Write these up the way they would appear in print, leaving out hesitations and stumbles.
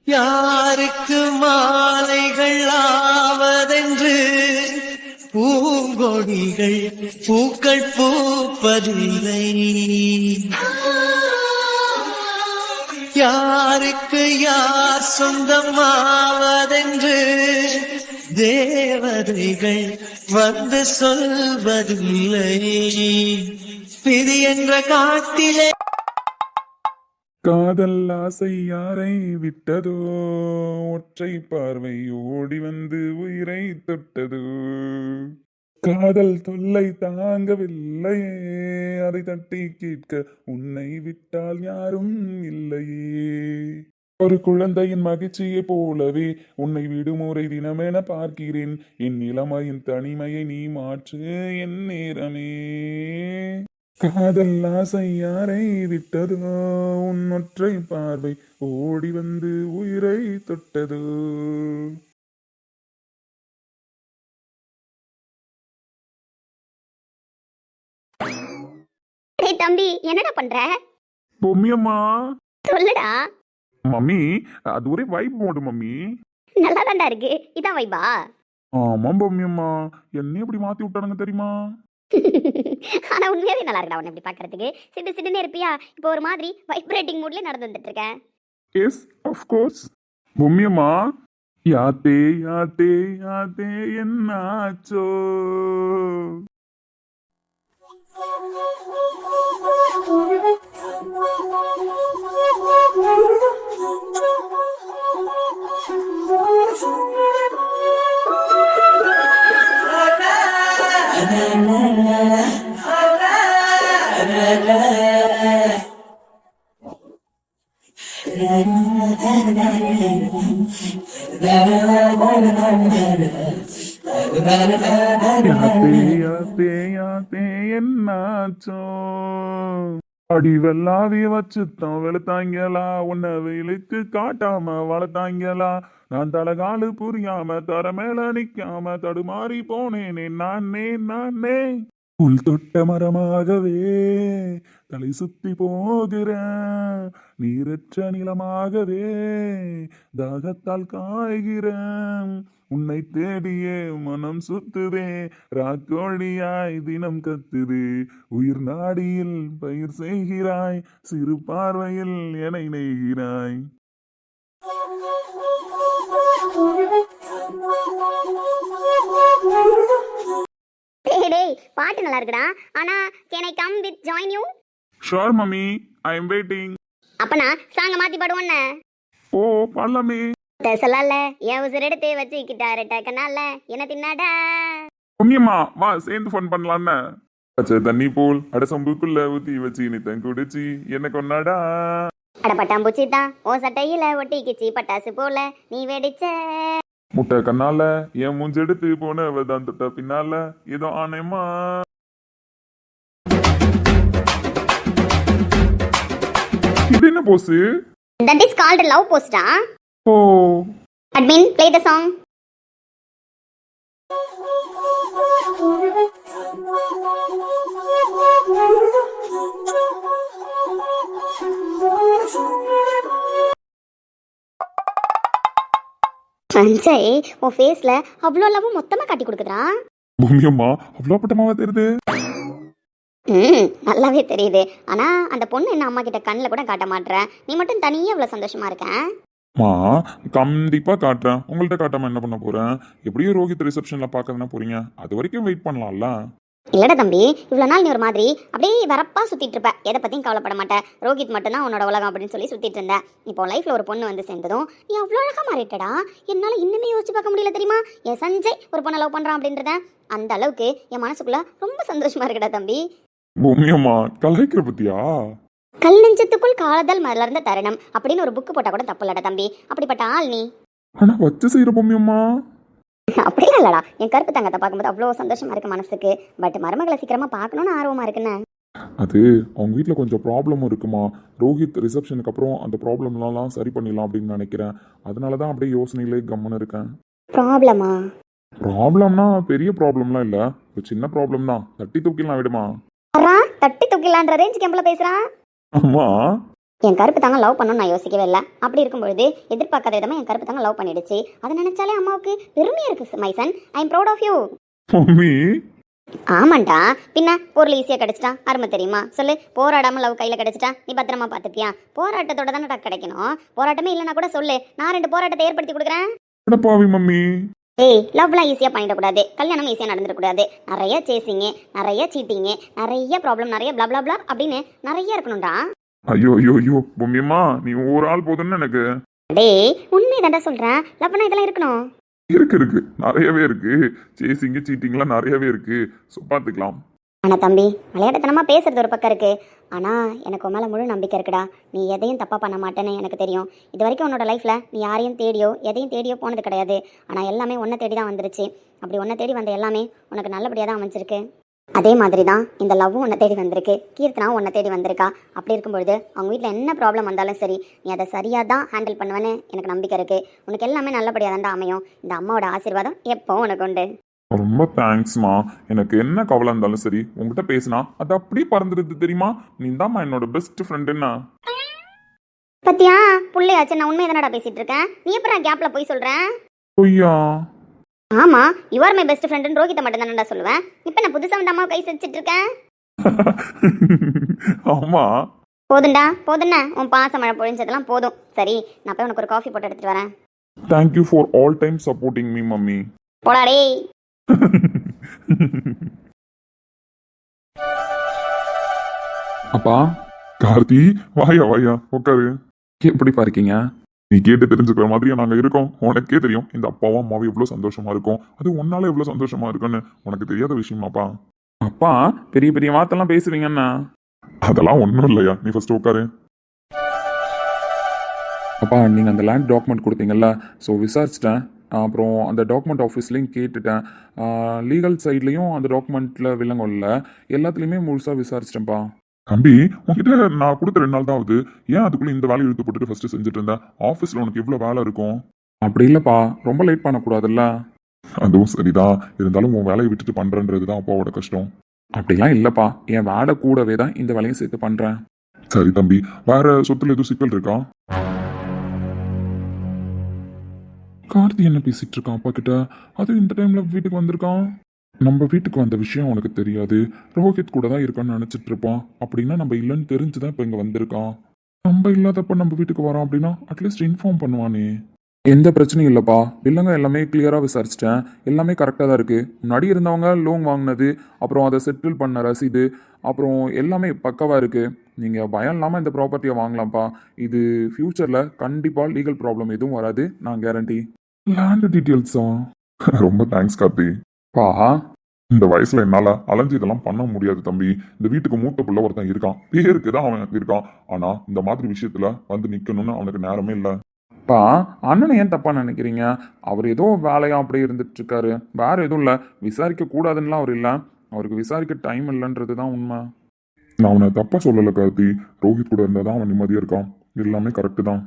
யாருக்கு மாலைகள் ஆவதென்று பூங்கொடிகள் பூக்கள் பூப்பதில்லை. யாருக்கு யார் சொந்தமாவதென்று தேவதைகள் வந்து சொல்வதில்லை. விதி என்ற காட்டிலே காதல் ஆசை யாரை விட்டதோ, ஒற்றை பார்வை ஓடி வந்து உயிரை தொட்டதோ. காதல் தொல்லை தாங்கவில்லையே, அதை தட்டி கேட்க உன்னை விட்டால் யாரும் இல்லையே. ஒரு குழந்தையின் மகிழ்ச்சியை போலவே உன்னை விடுமுறை தினமென பார்க்கிறேன். என் இளமையின் தனிமையை நீ மாற்று என் நேரமே. காதல் ஆசை யாரை விட்டதோ, உன் ஒற்றை பார்வை ஓடி வந்து உயிரை தொட்டதோ. டேய் தம்பி, என்னடா பண்ற? பொம்மியம்மா. சொல்லுடா. மம்மி, அது ஒரே வைப் மோடு மம்மி. நல்லா தான்டா இருக்கு. இதான் வைபா? ஆமா பொம்மியம்மா, என்ன இப்படி மாத்தி விட்டானுங்க தெரியுமா? ஆனா உண்மையாவே நல்லா இருக்குடா உன்னை இப்படி பாக்குறதுக்கு. சிட்டு சிட்டுன்னு இருப்பியா? இப்போ ஒரு மாதிரி வைப்ரேட்டிங் மூட்ல நடந்து வந்துட்டு இருக்கேன். Yes of course. பொம்மியம்மா, யாத்தே யாத்தே யாத்தே என்னாச்சோ. என்னாச்சோ. அடி வெள்ளாவிய வச்சுத்தான் வெளுத்தாங்களா, உன்னை வெயிலுக்கு காட்டாம வளர்த்தாங்களா. நான் தலகாலு புரியாம தர மேல நிக்காம தடுமாறி போனேனே நானே நானே. புல் தொட்ட மரமாகவே தலை சுத்தி போகிறேன், நீரற்ற நிலமாகவே தாகத்தால் காய்கிறேன். உன்னை தேடியே மனம் சுத்துதே, ராக்கோழியாய் தினம் கத்துதே. உயிர் நாடியில் பயிர் செய்கிறாய், சிறு பார்வையில் என்னை நெய்கிறாய். டேய் பாட்டு நல்லா இருக்குடா. ஆனா can I come with join you? Sure mummy, I am waiting. அப்பனா சாங்க மாத்தி பாடுவோன்னு. ஓ பாடலாமே. சொல்லல என் உசுர் எடுத்து வச்சுக்கிட்டாரு டக்கனால என்ன தின்னாடா. பொன்னியம்மா வா சேர்ந்து ஃபன் பண்ணலான்னு. பச்சை தண்ணி போல் அட சம்புக்குள்ள ஊத்தி வச்சு நீ தன் குடிச்சு என்ன கொண்டாடா. அட பட்டாம்பூச்சி தான் ஓ சட்டையில ஒட்டிக்கிச்சு பட்டாசு போல நீ வெடிச்ச. முட்டை கண்ணால என் மூஞ்செடுத்து போனவ தான் தொட்ட பின்னால ஏதோ ஆனேம்மா. இது என்ன Bose? That is called love post டா. ஓ Admin play the song. Sanjay உன் ஃபேஸ்ல அவ்வளோ லவ் மொத்தமா காட்டி கொடுக்குறா. பூமியம்மா அவ்வளோ பட்டமாவா தெரியுது? நல்லாவே தெரியுது. ஆனா அந்த பொண்ணு என்ன அம்மா கிட்ட கண்ணில் கூட காட்ட மாட்டேற, நீ மட்டும் தனியே அவ்வளோ சந்தோஷமா இருக்க. மா கண்டிப்பா காட்டுறேன், உங்கள்கிட்ட காட்டாம என்ன பண்ண போறேன்? எப்படியும் ரோஹித் ரிசப்ஷன்ல பாக்கறதுனா போறீங்க, அது வரைக்கும் வெயிட் பண்ணலாம்ல. இல்லடா தம்பி, இவ்வளோ நாள் நீ ஒரு மாதிரி அப்படியே வரப்பா சுத்திட்டு இருப்ப, எதை பத்தியும் கவலைப்பட மாட்டேன். ரோஹித் மட்டும் தான் உன்னோட உலகம் அப்படின்னு சொல்லி சுத்திட்டு இருந்த. இப்போ லைஃப்ல ஒரு பொண்ணு வந்து சேர்ந்ததும் நீ அவ்வளோ அழகா மாறிட்டடா. என்னால இன்னுமே யோசிச்சு பார்க்க முடியல தெரியுமா, என் சஞ்சய் ஒரு பொண்ணை லவ் பண்றான் அப்படின்றத. அந்த அளவுக்கு என் மனசுக்குள்ள ரொம்ப சந்தோஷமா இருக்குடா தம்பி. பூமியம்மா கலாய்க்கிற பத்தியா? கல் நெஞ்சத்துக்குள் காதல் மலர்ந்த தருணம் அப்படின்னு ஒரு புக்கு போட்டா கூட தப்பு இல்லடா தம்பி. அப்படிப்பட்ட ஆள் நீ. ஆனா வச்சு செய்யற பூமியம்மா. அப்படிலாம் இல்லடா, என் கருப்பு தங்கத்தை பார்க்கும்போது அவ்வளோ சந்தோஷமா இருக்கு மனசுக்கு. பட் மருமகளை சீக்கிரமா பார்க்கணும்னு ஆர்வமா இருக்குன்னு. அது அவங்க வீட்டில் கொஞ்சம் ப்ராப்ளமும் இருக்குமா. ரோஹித் ரிசப்ஷனுக்கு அப்புறம் அந்த ப்ராப்ளம்லாம் சரி பண்ணிடலாம் அப்படின்னு நினைக்கிறேன். அதனால தான் அப்படியே யோசனையிலே கம்முன்னு இருக்கேன். ப்ராப்ளமா? ப்ராப்ளம்னா பெரிய ப்ராப்ளம்லாம் இல்லை, ஒரு சின்ன ப்ராப்ளம் தான். தட்டி தூக்கிடலாம் விடுமா. தட்டி தூக்கிடலான்ற ரேஞ்ச் கேம்ப்ல பேசுறான். ஆமா என் கருப்பு தாங்க லவ் பண்ணணும்னு நான் யோசிக்கவே இல்லை. அப்படி இருக்கும்பொழுது எதிர்பார்க்காத விதமாக என் கருப்பு தாங்க லவ் பண்ணிடுச்சு. அதை நினைச்சாலே அம்மாவுக்கு பெருமையா இருக்கு my son. I am proud of you. Mummy ஆமாண்டா, பின்ன பொருள் ஈஸியாக கிடைச்சிட்டா அருமை தெரியுமா சொல்லு. போராடாம லவ் கையில் கிடைச்சிட்டா நீ பத்திரமா பார்த்துப்பியா? போராட்டத்தோட தானே கிடைக்கணும். போராட்டமே இல்லைனா கூட சொல்லு, நான் 2 போராட்டத்தை ஏற்படுத்தி கொடுக்குறேன். பாவி மம்மி. ஏய், லவ்லாம் ஈஸியாக பண்ணிடக்கூடாது, கல்யாணம் ஈஸியாக நடந்துடக்கூடாது. நிறைய சேசிங்கு, நிறைய சீட்டிங்கு, நிறைய ப்ராப்ளம், நிறைய பிளா பிளா பிளா அப்படின்னு நிறைய இருக்கணும்டா. ஐயோ ஐயோ ஐயோ மம்மியம்மா, நீ ஒரு ஆள் போதுன்னு எனக்கு. டேய், உண்மை தாண்டா சொல்கிறேன். லவ்னா இதெல்லாம் இருக்கணும். இருக்கு நிறையவே இருக்கு. சேசிங்கு சீட்டிங்லாம் நிறையவே இருக்கு. ஸோ பார்த்துக்கலாம். ஆனால் தம்பி, விளையாட்டுத்தனமாக பேசுறது ஒரு பக்கம் இருக்கு. ஆனால் எனக்கு உன் மேலே முழு நம்பிக்கை இருக்குடா. நீ எதையும் தப்பாக பண்ண மாட்டேன்னு எனக்கு தெரியும். இது வரைக்கும் உன்னோட லைஃப்பில் நீ யாரையும் தேடியோ எதையும் தேடியோ போனது கிடையாது. ஆனால் எல்லாமே உன்னை தேடி தான் வந்துருச்சு. அப்படி உன்னை தேடி வந்த எல்லாமே உனக்கு நல்லபடியாக தான் அமைஞ்சிருக்கு. அதே மாதிரி தான் இந்த லவ்வும் உன்னை தேடி வந்திருக்கு. கீர்த்தனாவும் உன்னை தேடி வந்திருக்கா. அப்படி இருக்கும்பொழுது அவங்க வீட்டில் என்ன ப்ராப்ளம் வந்தாலும் சரி, நீ அதை சரியாக தான் ஹேண்டில் பண்ணுவேன்னு எனக்கு நம்பிக்கை இருக்குது. உனக்கு எல்லாமே நல்லபடியாக தான்டா அமையும். இந்த அம்மாவோட ஆசீர்வாதம் எப்போவும் உனக்கு உண்டு. ரொம்ப தேங்க்ஸ்மா. எனக்கு என்ன கவலை இருந்தாலும் சரி உங்ககிட்ட பேசினா அது அப்படியே பறந்துடுது தெரியுமா. நீ தான்மா என்னோட பெஸ்ட் ஃப்ரெண்டுன்னா. பத்தியா புள்ளையாச்சு, நான் உண்மையை தானடா பேசிட்டு இருக்கேன். நீ எப்பறம் கேப்ல போய் சொல்றேன்? பொய்யா? ஆமா, யூ ஆர் மை பெஸ்ட் ஃப்ரெண்ட்னு ரோஹித்தை மட்டும் தானடா சொல்லுவேன். இப்போ நான் புதுசா வந்து அம்மாவை கை செஞ்சுட்டு இருக்கேன். ஆமா. போதுண்டா போதுண்ணே, உன் பாச மழை பொழிஞ்சதெல்லாம் போதும். சரி, நான் போய் உனக்கு ஒரு காஃபி போட்டு எடுத்துட்டு வரேன். Thank you for all time supporting me mummy. போடா டேய். அப்பா. கார்த்தி, வாயா வாயா உட்காரு. எப்படிப்பா இருக்கீங்க? நீ கேட்டு தெரிஞ்சுக்கிற மாதிரியா நாங்க இருக்கோம். உனக்கே தெரியும் இந்த அப்பாவும் அம்மாவும் எவ்வளவு சந்தோஷமா இருக்கும். அது உன்னால எவ்வளவு சந்தோஷமா இருக்குன்னு உனக்கு தெரியாத விஷயமாப்பா. அப்பா பெரிய பெரிய வார்த்தைலாம் பேசுவீங்கண்ணா. அதெல்லாம் ஒன்றும் இல்லையா, நீ ஃபர்ஸ்ட் உட்காரு. அப்பா, நீங்கள் அந்த லேண்ட் டாக்குமெண்ட் கொடுத்தீங்கல்ல, ஸோ விசாரிச்சிட்டேன். அப்புறம் அந்த டாக்குமெண்ட் ஆஃபீஸ்லேயும் கேட்டுட்டேன். லீகல் சைட்லேயும் அந்த டாக்குமெண்ட்டில் வில்லங்கம் இல்லை. எல்லாத்துலேயுமே முழுசாக விசாரிச்சிட்டேன்ப்பா. தம்பி, உங்ககிட்ட நான் கொடுத்த 2 நாள் தான் ஆகுது. ஏன் அதுக்குள்ளே இந்த வேலையை இழுத்து போட்டுட்டு ஃபர்ஸ்ட் செஞ்சுட்டு இருந்தேன்? ஆஃபீஸில் உனக்கு எவ்வளோ வேலை இருக்கும்? அப்படி இல்லைப்பா, ரொம்ப லேட் பண்ணக்கூடாதுல்ல. அதுவும் சரிதான், இருந்தாலும் உன் வேலையை விட்டுட்டு பண்ணுறன்றது தான் அப்பாவோட கஷ்டம். அப்படிலாம் இல்லைப்பா, என் வேலை கூடவே தான் இந்த வேலையும் சேர்த்து பண்ணுறேன். சரி தம்பி, வேற சொத்துல எதுவும் சிக்கல் இருக்கா? கார்த்தி என்ன பேசிட்டு இருக்கான் அப்பா கிட்ட? அது இந்த டைம்ல வீட்டுக்கு வந்திருக்கான். நம்ம வீட்டுக்கு வந்த விஷயம் உனக்கு தெரியாது. ரோஹித் கூட தான் இருக்கான்னு நினைச்சிட்டு இருப்பான். அப்படின்னா நம்ம இல்லைன்னு தெரிஞ்சுதான் இப்ப இங்க வந்திருக்கான். நம்ம இல்லாதப்ப நம்ம வீட்டுக்கு வரோம் அப்படின்னா அட்லீஸ்ட் இன்ஃபார்ம் பண்ணுவானே. எந்த பிரச்சனையும் இல்லைப்பா, இல்லைங்க எல்லாமே கிளியராக விசாரிச்சிட்டேன். எல்லாமே கரெக்டாக தான் இருக்குது. முன்னாடி இருந்தவங்க லோன் வாங்கினது, அப்புறம் அதை செட்டில் பண்ண ரசீது, அப்புறம் எல்லாமே பக்காவாக இருக்குது. நீங்கள் பயம் இல்லாமல் இந்த ப்ராப்பர்ட்டியை வாங்கலாம்ப்பா. இது ஃப்யூச்சரில் கண்டிப்பாக லீகல் ப்ராப்ளம் எதுவும் வராது, நான் கேரண்டி. லேண்ட் டீட்டெயில்ஸா? ரொம்ப தேங்க்ஸ் கார்த்தி. பா, இந்த வயசுல என்னால அலைஞ்சு இதெல்லாம் பண்ண முடியாது தம்பி. இந்த வீட்டுக்கு மூத்த பிள்ளை ஒருத்தன் இருக்கான், பேருக்கு தான் அவன் இருக்கான். ஆனா இந்த மாதிரி விஷயத்துல வந்து நிக்கணும்னு அவனுக்கு நேரமே இல்லை. பா, அண்ணனை ஏன் தப்பா நினைக்கிறீங்க? அவர் ஏதோ வேலையா அப்படியே இருந்துட்டு இருக்காரு, வேற எதுவும் இல்லை. விசாரிக்க கூடாதுன்னுலாம் அவர் இல்லை, அவருக்கு விசாரிக்க டைம் இல்லைன்றது தான் உண்மை. நான் அவனை தப்பா சொல்லலை கார்த்தி. ரோஹித் கூட இருந்தால் தான் அவன் நிம்மதியாக இருக்கான். எல்லாமே கரெக்டு தான்.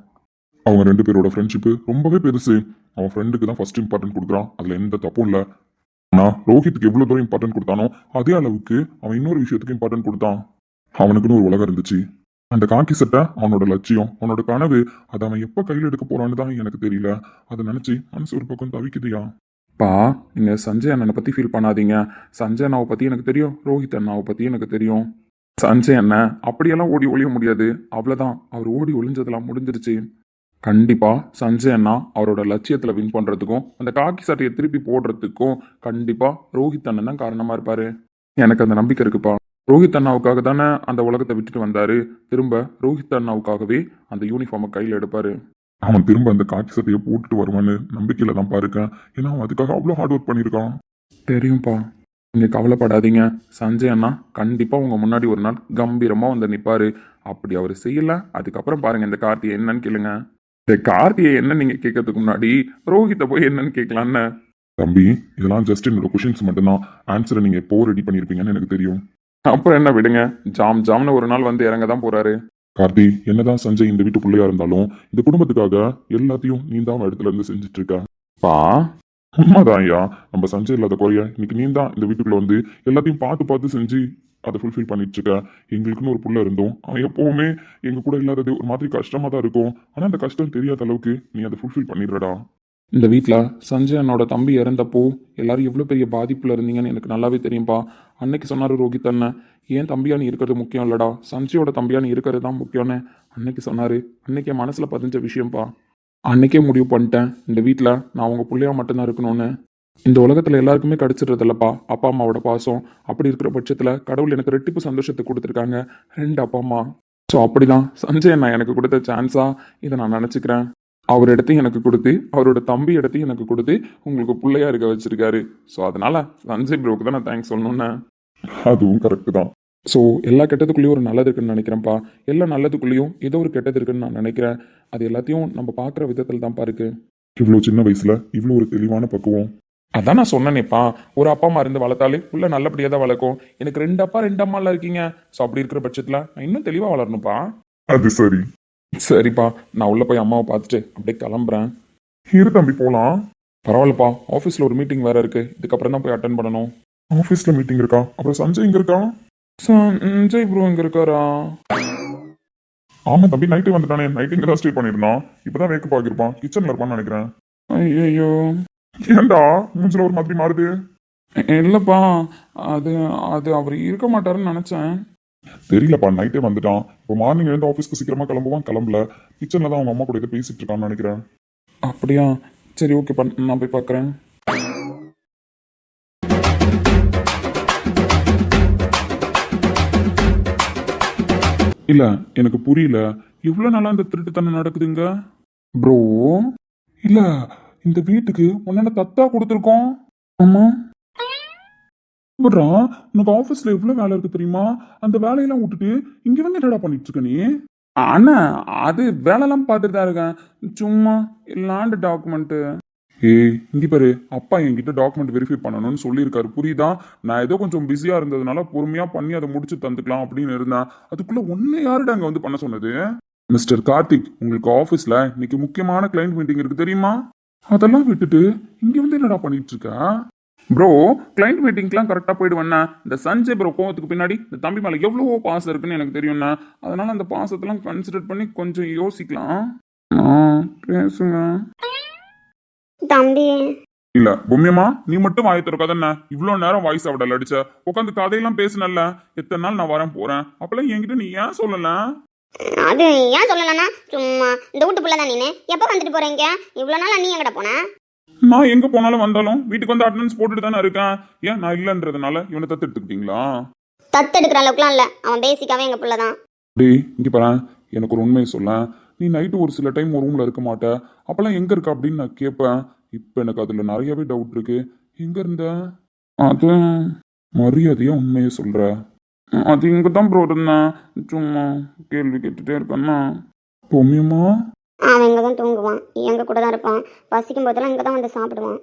அவங்க 2 பேரோட ஃப்ரெண்ட்ஷிப்பு ரொம்பவே பெருசு. அவன் ஃப்ரெண்டுக்கு தான் ஃபர்ஸ்ட் இம்பார்ட்டன்ட் கொடுக்குறான், அதில் எந்த தப்பும் இல்லை. ஆனால் ரோஹித்துக்கு எவ்வளோ தூரம் இம்பார்ட்டன்ட் கொடுத்தானோ அதே அளவுக்கு அவன் இன்னொரு விஷயத்துக்கு இம்பார்ட்டன்ட் கொடுத்தான். அவனுக்குன்னு ஒரு உலகம் இருந்துச்சு. அந்த காக்கி சட்டை அவனோட லட்சியம், அவனோட கனவு. அதை அவன் எப்போ கையில் எடுக்க போறான்னு தான் எனக்கு தெரியல. அதை நினச்சி மனசு ஒரு பக்கம் தவிக்குதுயா. பா, நீங்கள் சஞ்சய் அண்ணனை பற்றி ஃபீல் பண்ணாதீங்க. சஞ்சய் அண்ணாவை பற்றி எனக்கு தெரியும், ரோஹித் அண்ணாவை பற்றி எனக்கு தெரியும். சஞ்சய் அண்ணன் அப்படியெல்லாம் ஓடி ஒழிய முடியாது, அவ்வளோதான். அவர் ஓடி ஒளிஞ்சதெல்லாம் முடிஞ்சிருச்சு. கண்டிப்பாக சஞ்சய் அண்ணா அவரோட லட்சியத்தில் வின் பண்ணுறதுக்கும் அந்த காக்கி சட்டையை திருப்பி போடுறதுக்கும் கண்டிப்பாக ரோஹித் அண்ணன் தான் காரணமாக இருப்பார். எனக்கு அந்த நம்பிக்கை இருக்குப்பா. ரோஹித் அண்ணாவுக்காக தானே அந்த உலகத்தை விட்டுட்டு வந்தார். திரும்ப ரோஹித் அண்ணாவுக்காகவே அந்த யூனிஃபார்மை கையில் எடுப்பார். அவன் திரும்ப அந்த காக்கி சட்டையை போட்டுட்டு வருவான்னு நம்பிக்கையில் தான் பாருக்கேன். ஏன்னா அவன் அதுக்காக அவ்வளோ ஹார்ட் ஒர்க் பண்ணியிருக்கான். தெரியும்ப்பா, நீங்கள் கவலைப்படாதீங்க. சஞ்சய் அண்ணா கண்டிப்பாக உங்கள் முன்னாடி ஒரு நாள் கம்பீரமாக வந்து நிற்பார். அப்படி அவர் செய்யலை, அதுக்கப்புறம் பாருங்கள் இந்த கார்த்தியை என்னன்னு கேளுங்க. இந்த கார்த்தியை என்ன நீங்கள் கேட்கறதுக்கு முன்னாடி ரோஹித்தை போய் என்னன்னு கேட்கலான்னு. தம்பி, இதெல்லாம் ஜஸ்ட் என்னோட கொஷின்ஸ் மட்டும்தான். ஆன்சரை நீங்கள் எப்போ ரெடி பண்ணியிருப்பீங்கன்னு எனக்கு தெரியும். அப்புறம் என்ன விடுங்க, ஜாம்னு ஒரு நாள் வந்து இறங்க தான் போறாரு. கார்த்தி, என்னதான் சஞ்சய் இந்த வீட்டு பிள்ளையா இருந்தாலும் இந்த குடும்பத்துக்காக எல்லாத்தையும் நீ தான் இடத்துல இருந்து செஞ்சுட்டு இருக்க. பா, உண்மைதான் ஐயா. நம்ம சஞ்சய் இல்லாத குறைய இன்னைக்கு நீ தான் இந்த வீட்டுக்குள்ள வந்து எல்லாத்தையும் பார்த்து பார்த்து செஞ்சு அதை ஃபுல்ஃபில் பண்ணிட்டு இருக்க. எங்களுக்குன்னு ஒரு புள்ள இருந்தோம், அவன் எப்பவுமே எங்க கூட இல்லாதது ஒரு மாதிரி கஷ்டமா தான் இருக்கும். ஆனா அந்த கஷ்டம் தெரியாத அளவுக்கு நீ அதை ஃபுல்ஃபில் பண்ணிடுறடா. இந்த வீட்டில் சஞ்சய் என்னோட தம்பி இறந்தப்போ எல்லாரும் எவ்வளோ பெரிய பாதிப்பில் இருந்தீங்கன்னு எனக்கு நல்லாவே தெரியும்ப்பா. அன்னைக்கு சொன்னார் ரோஹித் அண்ணன், ஏன் தம்பியா நீ இருக்கிறது முக்கியம் இல்லடா, சஞ்சயோட தம்பியா நீ இருக்கிறது தான் முக்கியம்னு அன்னைக்கு சொன்னார். அன்னைக்கு என் மனசில் பதிஞ்ச விஷயம்ப்பா. அன்னைக்கே முடிவு பண்ணிட்டேன், இந்த வீட்டில் நான் உங்கள் பிள்ளையா மட்டும்தான் இருக்கணும்னு. இந்த உலகத்தில் எல்லாருக்குமே கிடைச்சிடுறதில்லப்பா அப்பா அம்மாவோட பாசம். அப்படி இருக்கிற பட்சத்தில் கடவுள் எனக்கு ரெட்டிப்பு சந்தோஷத்தை கொடுத்துருக்காங்க, 2 அப்பா அம்மா. ஸோ அப்படிதான் சஞ்சய் அண்ணா எனக்கு கொடுத்த சான்ஸாக இதை நான் நினச்சிக்கிறேன். அவர் இடத்தையும் எனக்கு கொடுத்து, அவரோட தம்பி இடத்தையும் எனக்கு கொடுத்து உங்களுக்கு பிள்ளையா இருக்க வச்சிருக்காரு. ஸோ அதனால சஞ்சய் ப்ரோக்கு தான் நான் தேங்க்ஸ் சொல்லணும்னு. அதுவும் கரெக்டு தான். ஸோ எல்லா கெட்டதுக்குள்ளேயும் ஒரு நல்லது இருக்குன்னு நினைக்கிறேன்ப்பா. எல்லா நல்லதுக்குள்ளேயும் ஏதோ ஒரு கெட்டது இருக்குன்னு நான் நினைக்கிறேன். அது எல்லாத்தையும் நம்ம பார்க்குற விதத்தில் தான்ப்பா இருக்கு. இவ்வளோ சின்ன வயசுல இவ்வளோ ஒரு தெளிவான பக்குவம். அதான் நான் சொன்னேனேப்பா, ஒரு அப்பா அம்மா இருந்து வளர்த்தாலே உள்ள நல்லபடியாக தான் வளர்க்கும். எனக்கு 2 அப்பா 2 அம்மாலாம் இருக்கீங்க. ஸோ அப்படி இருக்கிற பட்சத்தில் நான் இன்னும் தெளிவாக வளரணும்ப்பா. அது சரி. சரிப்பா, நான் உள்ள போய் அம்மாவை பார்த்துட்டு அப்படியே கிளம்புறேன். இரு தம்பி போகலாம். பரவாயில்லப்பா, ஆஃபீஸில் ஒரு மீட்டிங் வேற இருக்கு, இதுக்கப்புறம் தான் போய் அட்டன் பண்ணணும். ஆஃபீஸில் மீட்டிங் இருக்கா? அப்புறம் சஞ்சய் இங்கே இருக்கா? சஞ்சய் ப்ரோ இங்கே இருக்காரா? ஆமாம் தம்பி, நைட்டு வந்துட்டானே, நைட்டு இங்கே தான் ஸ்டே பண்ணியிருந்தான். இப்போ தான் வேக்கு பார்க்கிருப்பான், கிச்சனில் இருப்பான்னு நினைக்கிறேன். ஐயோ, ஏண்டா மூஞ்சில் ஒரு மாதிரி மாறுது? இல்லைப்பா, அது அது அவர் இருக்க மாட்டாருன்னு நினச்சேன். தெரியலப்பா, நைட்டே வந்துட்டான். இப்போ மார்னிங் எழுந்து ஆஃபீஸ்க்கு சீக்கிரமாக கிளம்புவான், கிளம்பல. கிச்சனில் தான் அவங்க அம்மா கூட பேசிட்டு இருக்கான்னு நினைக்கிறேன். அப்படியா, சரி ஓகேப்பா, நான் போய் பார்க்குறேன். இல்லை, எனக்கு புரியல, இவ்வளோ நாளாக இந்த திருட்டுத்தனம் நடக்குதுங்க ப்ரோ. இல்லை, இந்த வீட்டுக்கு உன்னால தத்தா கொடுத்துருக்கோம். ஆமாம் பட்றா, உனக்கு ஆஃபீஸில் எவ்வளோ வேலை இருக்கு தெரியுமா? அந்த வேலையெல்லாம் விட்டுட்டு இங்கே வந்து என்னடா பண்ணிட்டு இருக்க நீ? அண்ணா, அது வேலைலாம் பார்த்துட்டு தான் இருக்கேன், சும்மா லேண்ட் டாக்குமெண்ட்டு. ஏய் இங்கே பாரு, அப்பா என்கிட்ட டாக்குமெண்ட் வெரிஃபை பண்ணணும்னு சொல்லியிருக்காரு, புரியுதா? நான் ஏதோ கொஞ்சம் பிஸியாக இருந்ததுனால பொறுமையாக பண்ணி அதை முடிச்சு தந்துக்கலாம் அப்படின்னு இருந்தேன். அதுக்குள்ளே ஒன்று யாருடா அங்கே வந்து பண்ண சொன்னது? மிஸ்டர் கார்த்திக், உங்களுக்கு ஆஃபீஸில் இன்னைக்கு முக்கியமான கிளைண்ட் மீட்டிங் இருக்கு தெரியுமா? அதெல்லாம் விட்டுட்டு இங்கே வந்து என்னடா பண்ணிட்டு இருக்க? ப்ரோ, கிளைண்ட் மீட்டிங்லாம் கரெக்டாக போயிடுவேண்ணா. இந்த சஞ்சய் ப்ரோ கோவத்துக்கு பின்னாடி இந்த தம்பி மேலே எவ்வளவோ பாசம் இருக்குன்னு எனக்கு தெரியும்ண்ணா. அதனால அந்த பாசத்தெல்லாம் கன்சிடர் பண்ணி கொஞ்சம் யோசிக்கலாம். பேசுங்க தம்பி. இல்ல பொம்மியம்மா, நீ மட்டும் வாய் திறக்காதண்ணா. இவ்வளோ நேரம் வாய்ஸ் அவடல் அடிச்ச, உட்காந்து கதையெல்லாம் பேசினல்ல, எத்தனை நாள் நான் வரேன் போறேன், அப்பெல்லாம் என்கிட்ட நீ ஏன் சொல்லல? அது ஏன் சொல்லலன்னா, சும்மா இந்த வீட்டுக்குள்ள தான் நீனு எப்போ வந்துட்டு போறீங்க? இவ்வளோ நாள் நீ எங்கட போன? நான் எங்க போனாலும் வந்தாலும் வீட்டுக்கு வந்து அட்டெண்டன்ஸ் போட்டுட்டு தானே இருக்கேன். ஏன் நான் இல்லைன்றதுனால இவனை தத்து எடுத்துக்கிட்டீங்களா? தத்து எடுக்கிற அளவுக்குலாம் இல்லை, அவன் பேசிக்காவே எங்க பிள்ளை தான். டேய் இங்கே பாரு, எனக்கு ஒரு உண்மையை சொல்ல, நீ நைட்டு ஒரு சில டைம் ஒரு ரூம்ல இருக்க மாட்ட, அப்பெல்லாம் எங்க இருக்க அப்படின்னு நான் கேட்பேன். இப்போ எனக்கு அதுல நிறையவே டவுட் இருக்கு. எங்க இருந்த? அது மரியாதையா உண்மையை சொல்ற? அது இங்க தான் ப்ரோ இருந்தேன், சும்மா கேள்வி கேட்டுட்டே இருக்கேன்னா. பொம்மியம்மா, அவன் இங்கே தான் தூங்குவான், எங்க கூட தான் இருப்பான், பசிக்கும் போதெல்லாம் இங்கே தான் வந்து சாப்பிடுவான்.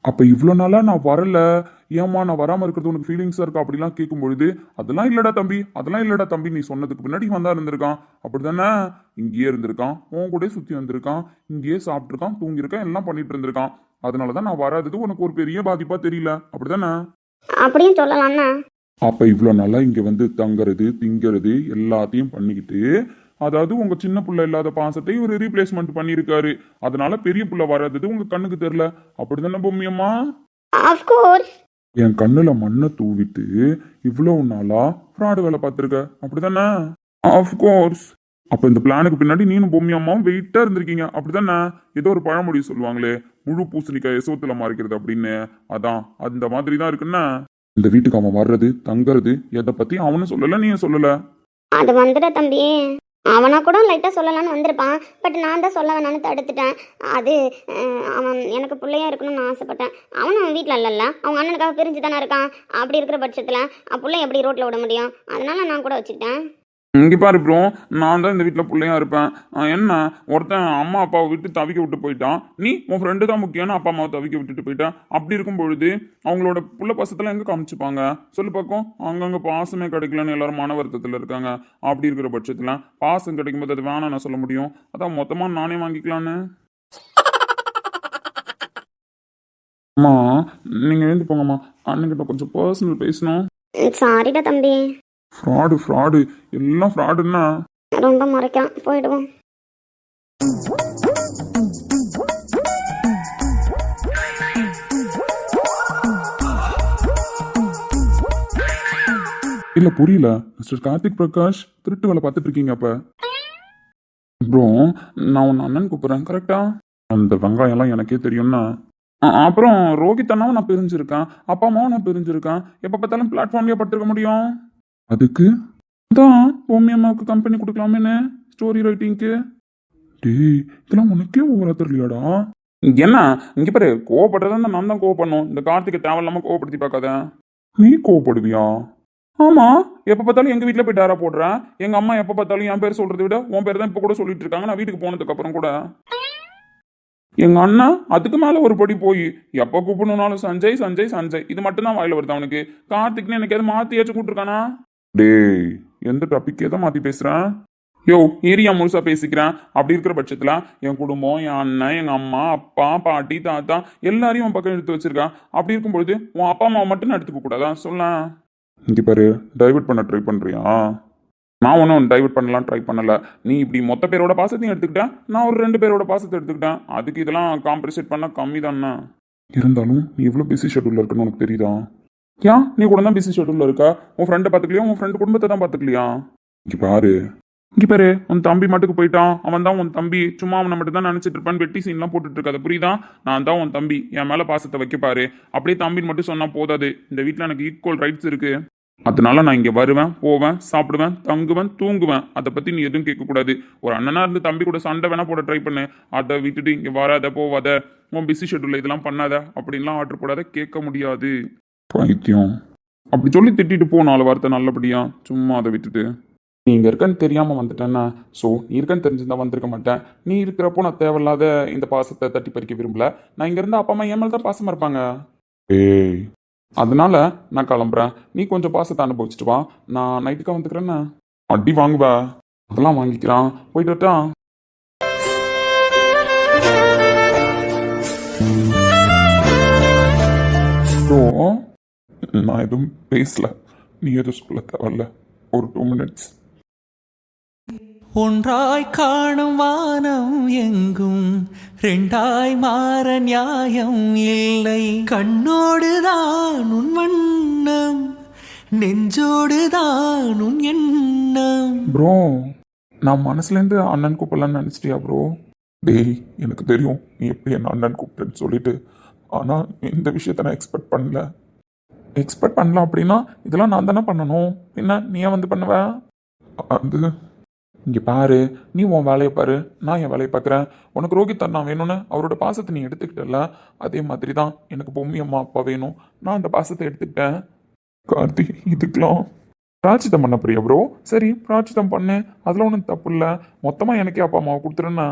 அப்போ இவ்வளோ நாளாக நான் வரல, ஏம்மா நான் வராமல் இருக்கிறது உனக்கு ஃபீலிங்ஸாக இருக்கா அப்படிலாம் கேட்கும்பொழுது, அதெல்லாம் இல்லடா தம்பி, அதெல்லாம் இல்லடா தம்பி, நீ சொன்னதுக்கு பின்னாடி வந்தா இருந்திருக்கான், அப்படி தானே? இங்கேயே இருந்திருக்கான், உன் கூட சுற்றி வந்திருக்கான், இங்கேயே சாப்பிட்ருக்கான், தூங்கியிருக்கான், எல்லாம் பண்ணிட்டு இருந்திருக்கான். அதனால தான் நான் வராதது உனக்கு ஒரு பெரிய பாதிப்பாக தெரியல, அப்படி தானே? அப்படியும் சொல்லலாம்ண்ணா. அப்போ இவ்வளோ நாளாக இங்கே வந்து தங்குறது திங்கிறது எல்லாத்தையும் பண்ணிக்கிட்டு, அதாவது உங்க சின்ன புள்ள இல்லாத பாசத்தை ஒரு ரீப்ளேஸ்மெண்ட் பண்ணியிருக்காரு. அதனால பெரிய புள்ள வராதது உங்க கண்ணுக்கு தெரியல, அப்படிதானே பொம்மியம்மா? Of course. என் கண்ணுல மண்ணை தூவிட்டு இவ்வளவு நாளா ஃப்ராடு வேலை பார்த்துருக்க, அப்படிதானே? Of course. அப்ப இந்த பிளானுக்கு பின்னாடி நீனும் பொம்மியம்மாவும் வெயிட்டா இருந்திருக்கீங்க, அப்படிதானே? ஏதோ ஒரு பழமொழி சொல்லுவாங்களே, முழு பூசணிக்காய் சோத்துல மாறிக்கிறது அப்படின்னு, அதான் அந்த மாதிரி தான் இருக்குன்னா. இந்த வீட்டுக்கு அவன் வர்றது தங்குறது எதை பத்தி அவனும் சொல்லல, நீயும் சொல்லல. அது வந்துட தம்பி, அவனா கூட லைட்டாக சொல்லலான்னு வந்திருப்பான், பட் நான் தான் சொல்ல வேணான்னு தடுத்துட்டேன். அது அவன் எனக்கு பிள்ளையா இருக்கணும்னு ஆசைப்பட்டேன். அவன் வீட்டில் இல்லைல்ல, அவங்க அண்ணனுக்காக பிரிஞ்சு தானே இருக்கான். அப்படி இருக்கிற பட்சத்தில் பிள்ளை எப்படி ரோட்டில் விட முடியும்? அதனால நான் கூட வச்சுக்கிட்டேன். இங்கே பாரு ப்ரோ, நான் தான் இந்த வீட்டில் பிள்ளையா இருப்பேன். என்ன ஒருத்தன் அம்மா அப்பாவை விட்டு தவிக்க விட்டு போயிட்டான், நீ உன் ஃப்ரெண்டு தான் முக்கியம்னு அப்பா அம்மாவை தவிக்க விட்டுட்டு போயிட்டான். அப்படி இருக்கும் பொழுது அவங்களோட புள்ள பாசத்தெல்லாம் எங்கே காமிச்சுப்பாங்க சொல்லு பார்க்கும்? அங்கங்கே பாசமே கிடைக்கலன்னு எல்லாரும் மன வருத்தத்தில் இருக்காங்க. அப்படி இருக்கிற பட்சத்தில் பாசம் கிடைக்கும்போது அது வேணாம் நான் சொல்ல முடியும். அதான் மொத்தமாக நானே வாங்கிக்கலான்னு. அம்மா நீங்கள் எழுந்து போங்கம்மா, அண்ணன்கிட்ட கொஞ்சம் பர்சனல் பேசணும். சாரிடா தம்பி. ஃப்ராடு எல்லாம் ஃப்ராடுன்னா ரொம்ப மறைக்கான், போயிடுவோம். இல்ல புரியல மிஸ்டர் கார்த்திக் பிரகாஷ், திருட்டு வேலை பார்த்துட்டு இருக்கீங்க அப்ப? ப்ரோ நான் உன் அண்ணன் கூப்பிடுறேன் கரெக்டா? அந்த வெங்காயம் எல்லாம் எனக்கே தெரியும்னா அப்புறம் ரோஹித் அண்ணாவும் நான் பிரிஞ்சிருக்கேன், அப்பா அம்மாவும் நான் பிரிஞ்சிருக்கேன், எப்ப பார்த்தாலும் பிளாட்ஃபார்ம்லயே படுத்திருக்க முடியும். அதுக்கு தான் பொம்மி அம்மாவுக்கு கம்பெனி கொடுக்கலாமேன்னு ஸ்டோரி ரைட்டிங்க்கு. டேய் இதெல்லாம் உனக்கே ஓவரா தெரியலையாடா? என்ன இங்க பாரு, கோவப்படுறதா நான் தான் கோவப்படணும். இந்த கார்த்திகை தேவையில்லாம கோவப்படுத்தி பார்க்காத. நீ கோவப்படுவியா? ஆமா, எப்ப பார்த்தாலும் எங்க வீட்டுல போய் டேரா போடுறேன். எங்க அம்மா எப்ப பார்த்தாலும் என் பேர் சொல்றதை விட உன் பேர் தான் இப்ப கூட சொல்லிட்டு இருக்காங்க. நான் வீட்டுக்கு போனதுக்கு அப்புறம் கூட எங்க அண்ணா அதுக்கு மேல ஒரு படி போய் எப்ப கூப்பிடணும்னாலும் சஞ்சய் சஞ்சய் சஞ்சய் இது மட்டும் தான் வாயில வருது அவனுக்கு. கார்த்திக்னு எனக்கு எதை மாத்தியாச்சும் கூப்பிட்டுருக்கானா? டேய் எந்த டாபிக் எதை மாத்தி பேசுறேன்? யோ ஏரியா முழுசா பேசிக்கிறேன். அப்படி இருக்கிற பட்சத்துல என் குடும்பம், என் அண்ணன், எங்க அம்மா, அப்பா, பாட்டி, தாத்தா எல்லாரையும் உன் பக்கம் எடுத்து வச்சிருக்கான். அப்படி இருக்கும்பொழுது உன் அப்பா அம்மாவை மட்டும் நான் எடுத்துக்க கூடாதா சொல்ல? இங்க பாரு, டைவர்ட் பண்ண ட்ரை பண்றியா? நான் ஒன்றும் டைவர்ட் பண்ணலாம் ட்ரை பண்ணல. நீ இப்படி மொத்த பேரோட பாசத்தையும் எடுத்துக்கிட்டேன், நான் ஒரு 2 பேரோட பாசத்தை எடுத்துக்கிட்டேன். அதுக்கு இதெல்லாம் காம்பன்சேட் பண்ண கம்மி தானே. இருந்தாலும் நீ எவ்வளோ பிஸி ஷெட்யூல்ல இருக்குன்னு உனக்கு தெரியுதா? ஏன் நீ கூட தான் பிஸி ஷெட்யூல்ல இருக்கா? உன் ஃப்ரெண்டை பார்த்துக்கலையா? உன் ஃப்ரெண்டு குடும்பத்தை தான் பார்த்துக்கலையா? இங்க பாரு உன் தம்பி மட்டுக்கு போயிட்டான். அவன் தான் உன் தம்பி. சும்மா அவனை மட்டும் தான் நினைச்சிட்டு இருப்பான். வெட்டி சீன்லாம் போட்டுட்டு இருக்காது புரியுதா? நான் தான் உன் தம்பி. என் மேல பாசத்தை வைக்க பாரு. அப்படியே தம்பின்னு மட்டும் சொன்னா போதாது. இந்த வீட்டில் எனக்கு ஈக்குவல் ரைட்ஸ் இருக்கு. அதனால நான் இங்க வருவேன், போவேன், சாப்பிடுவேன், தங்குவேன், தூங்குவேன். அதை பத்தி நீ எதுவும் கேட்கக்கூடாது. ஒரு அண்ணனா இருந்து தம்பி கூட சண்டை வேணா போட ட்ரை பண்ணு. அதை விட்டுட்டு இங்க வராத, போவாத, உன் பிஸி ஷெட்யூல்ல இதெல்லாம் பண்ணாத அப்படின்லாம் ஆர்டர் போடாத. கேட்க முடியாது. பைத்தியம் அப்படி சொல்லி திட்டிட்டு போ 4 வார்த்தை நல்லபடியா. சும்மா அதை விட்டுட்டு நீ இங்க இருக்கன்னு தெரியாம வந்துட்டேன்னா, ஸோ நீ இருக்கன்னு தெரிஞ்சிருந்தா வந்திருக்க மாட்டேன். நீ இருக்கிறப்போ நான் தேவையில்லாத இந்த பாசத்தை தட்டி பறிக்க விரும்பல. நான் இங்க இருந்தா அப்பா அம்மா என் மேல தான் பாசமா இருப்பாங்க. ஏய் அதனால நான் கிளம்புறேன். நீ கொஞ்சம் பாசத்தை அனுபவிச்சுட்டு வா. நான் நைட்டுக்கா வந்துக்கிறேன்னு. அடி வாங்குவா? அதெல்லாம் வாங்கிக்கிறான். போயிட்டு வரட்டா? நான் எதுவும் பேசல, நீ எதுவும் சொல்ல தேவையில்ல. ஒரு 2 மினிட்ஸ். ஒன்றாய் காணும் வானம் எங்கும் 2ஆய் மாற நியாயம் இல்லை. கண்ணோடுதான் உன் வண்ணம், நெஞ்சோடுதான் உன் எண்ணம். ப்ரோ நான் மனசுலேருந்து அண்ணன் கூப்பிடலான்னு நினச்சிட்டியா ப்ரோ? டேய் எனக்கு தெரியும் நீ எப்படி என்ன அண்ணன் கூப்பிட்டேன்னு சொல்லிட்டு. ஆனால் இந்த விஷயத்த நான் எக்ஸ்பெக்ட் பண்ணல அப்படின்னா இதெல்லாம் நான் தானே பண்ணணும். என்ன நீ ஏன் வந்து பண்ணுவ? அது இங்கே பாரு, நீ உன் வேலையை பாரு, நான் என் வேலையை பார்க்குறேன். உனக்கு ரோஹித் அண்ணா வேணும்னு அவரோட பாசத்தை நீ எடுத்துக்கிட்டல, அதே மாதிரி தான் எனக்கு பொம்மி அம்மா அப்பா வேணும். நான் அந்த பாசத்தை எடுத்துக்கிட்டேன். கார்த்தி இதுக்கெல்லாம் பிராச்சிதம் பண்ண பிரியா ப்ரோ? சரி பிராச்சிதம் பண்ணு, அதில் ஒன்றும் தப்பு இல்லை. மொத்தமாக எனக்கே அப்பா அம்மாவை கொடுத்துருன்னா